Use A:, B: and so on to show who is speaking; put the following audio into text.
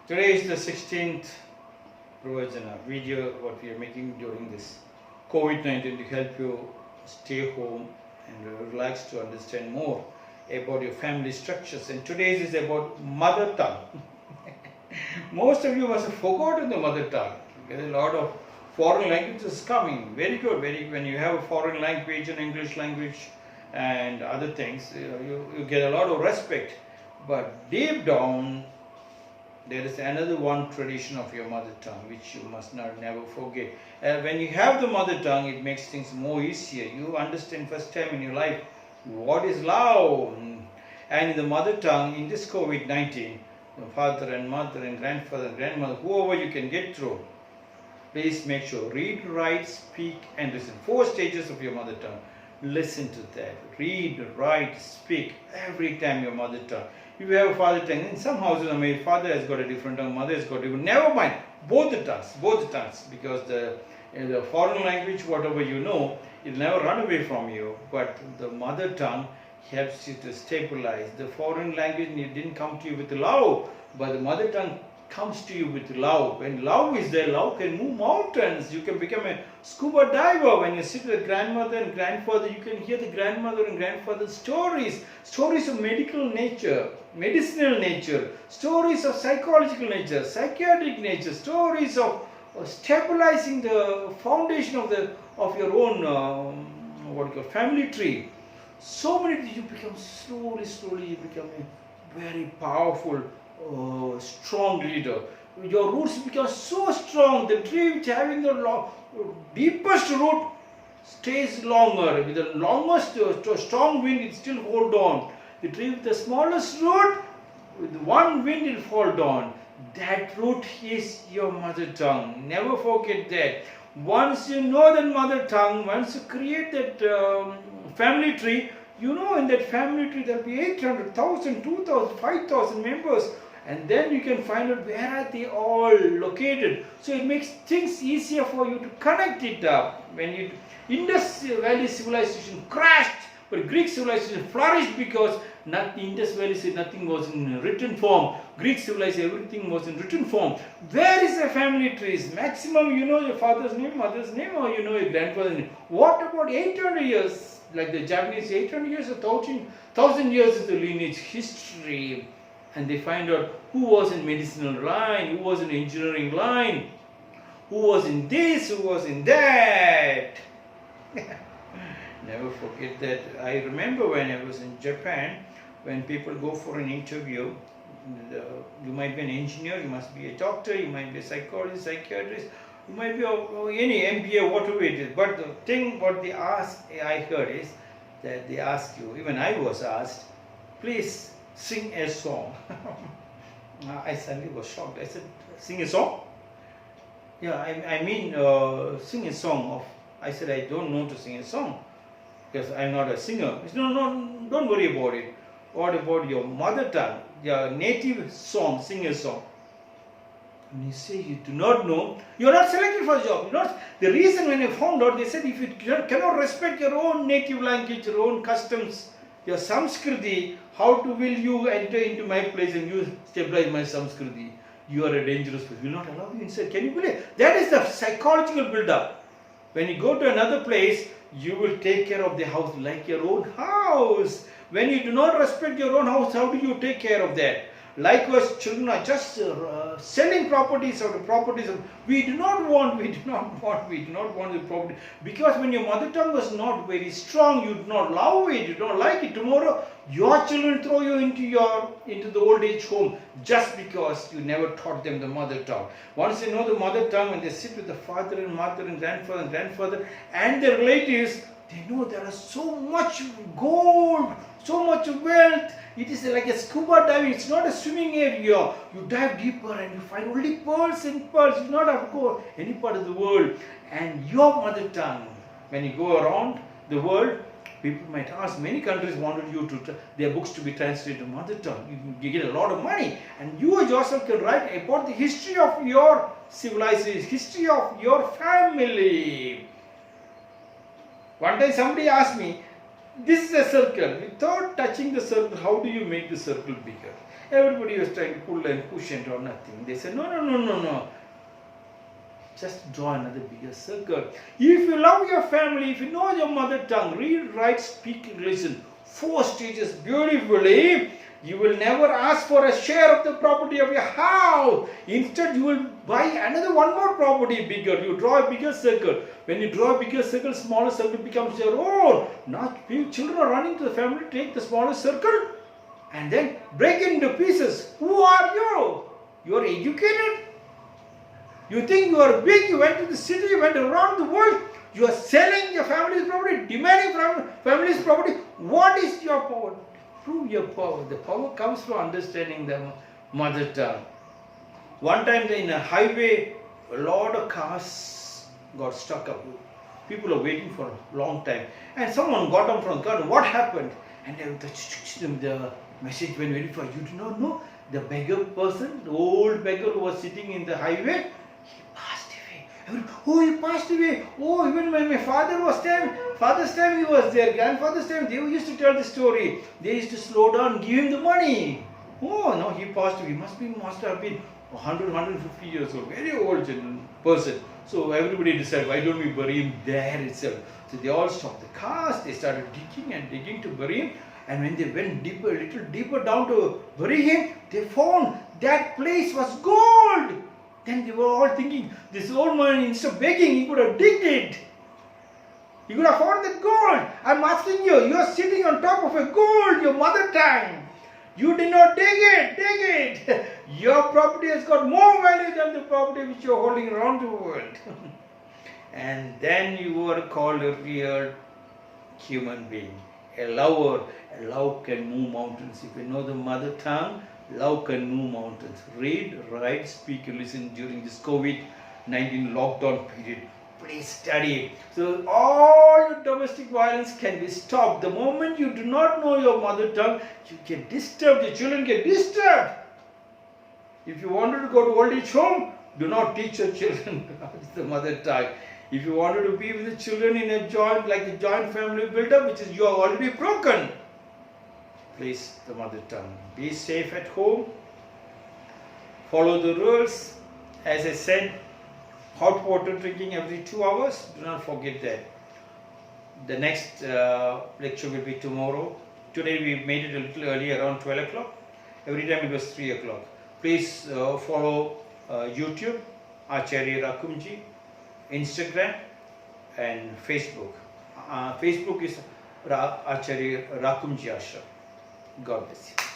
A: Today is the 16th Pravachana video what we are making during this COVID-19 to help you stay home and relax to understand more about your family structures. And today's is about mother tongue. Most of you must have forgotten the mother tongue. There are a lot of foreign languages coming. Very good. When you have a foreign language and English language and other things, you get a lot of respect. But deep down, there is another one tradition of your mother tongue which you must never forget. When you have the mother tongue, it makes things more easier. You understand first time in your life what is love. And in the mother tongue, in this COVID-19, the father and mother and grandfather and grandmother, whoever you can get through, please make sure, read, write, speak and listen. 4 stages of your mother tongue. Listen to that. Read, write, speak every time your mother tongue. If you have a father tongue, in some houses, father has got a different tongue, mother has got a different. Never mind, both the tongues, because the foreign language, whatever you know, it will never run away from you. But the mother tongue helps you to stabilize. The foreign language didn't come to you with love, but the mother tongue comes to you with love. When love is there, love can move mountains. You can become a scuba diver. When you sit with grandmother and grandfather, you can hear the grandmother and grandfather's stories of medicinal nature, stories of psychological nature, psychiatric nature, stories of stabilizing the foundation of your own family tree. So many things. You become slowly you become a very powerful, strong leader. Your roots become so strong. The tree which having the deepest root stays longer. With the longest strong wind, it still hold on. The tree with the smallest root, with one wind, it will fall down. That root is your mother tongue. Never forget that. Once you know that mother tongue, once you create that family tree, you know in that family tree there will be 800,000, 2,000, 5,000 members. And then you can find out where are they all located. So it makes things easier for you to connect it up. When Indus Valley civilization crashed, but Greek civilization flourished because Indus Valley said nothing was in written form. Greek civilization, everything was in written form. Where is the family trees? Maximum you know your father's name, mother's name, or you know your grandfather's name. What about 800 years? Like the Japanese, 800 years or 1,000 years is the lineage history. And they find out who was in medicinal line, who was in engineering line, who was in this, who was in that. Never forget that. I remember when I was in Japan, when people go for an interview, you might be an engineer, you must be a doctor, you might be a psychologist, psychiatrist, you might be any MBA, whatever it is. But the thing what they ask, I heard is that they ask you, even I was asked, please sing a song. I suddenly was shocked. I said, sing a song? Yeah, I mean sing a song. I said, I don't know to sing a song because I'm not a singer. He said, no, don't worry about it. What about your mother tongue, your native song, sing a song? And you say you do not know, you're not selected for the job. The reason when I found out, they said if you cannot respect your own native language, your own customs, your Samskriti, will you enter into my place and you stabilize my Samskriti? You are a dangerous person. Will not allow you inside. Can you believe? That is the psychological build-up. When you go to another place, you will take care of the house like your own house. When you do not respect your own house, how do you take care of that? Likewise, children are just selling properties out of properties. We do not want the property. Because when your mother tongue was not very strong, you do not love it, you don't like it. Tomorrow, your children throw you into the old age home just because you never taught them the mother tongue. Once they know the mother tongue, when they sit with the father and mother and grandfather and their relatives, they know there is so much gold, so much wealth. It is like a scuba diving. It's not a swimming area. You dive deeper and you find only pearls and pearls. You do not have to go any part of the world. And your mother tongue, when you go around the world, people might ask, many countries wanted you to their books to be translated to mother tongue. You get a lot of money. And you yourself can write about the history of your civilization, history of your family. One time somebody asked me, this is a circle. Without touching the circle, how do you make the circle bigger? Everybody was trying to pull and push and draw nothing. They said, no. Just draw another bigger circle. If you love your family, if you know your mother tongue, read, write, speak, listen, 4 stages beautifully, you will never ask for a share of the property of your house. Instead, you will buy another one more property bigger. You draw a bigger circle. When you draw a bigger circle, smaller circle becomes your own. Now, children are running to the family, take the smaller circle and then break it into pieces. Who are you? You are educated. You think you are big, you went to the city, you went around the world, you are selling your family's property, demanding from family's property. What is your power? Prove your power. The power comes from understanding the mother tongue. One time in a highway, a lot of cars got stuck up. People are waiting for a long time. And someone got up from the car. What happened? And the message went very far. You do not know the beggar person, the old beggar who was sitting in the highway, he passed away. Oh, he passed away. Oh, even when my father's time he was there. Grandfather's time, they used to tell the story. They used to slow down, give him the money. Oh, no, he passed away. He must have been 100, 150 years old. Very old person. So everybody decided, why don't we bury him there itself? So they all stopped the cars. They started digging to bury him. And when they went deeper, a little deeper down to bury him, they found that place was gold. Then they were all thinking, this old man, instead of begging, he could have digged it. He could have found the gold. I'm asking you, you are sitting on top of a gold, your mother tongue. You did not dig it. Your property has got more value than the property which you are holding around the world. And then you are called a real human being, a lover. A love can move mountains. If you know the mother tongue, love can move mountains. Read, write, speak, and listen during this COVID-19 lockdown period. Please study. So all your domestic violence can be stopped. The moment you do not know your mother tongue, you get disturbed. Your children get disturbed. If you wanted to go to old age home, do not teach your children the mother tongue. If you wanted to be with the children in a joint, like a joint family build-up, which is you are already broken, please the mother tongue. Be safe at home. Follow the rules. As I said, hot water drinking every 2 hours. Do not forget that. The next lecture will be tomorrow. Today we made it a little early, around 12 o'clock. Every time it was 3 o'clock. Please follow YouTube, Acharya Rakumjee, Instagram and Facebook. Facebook is Acharya Rakumjee Ashram. God bless you.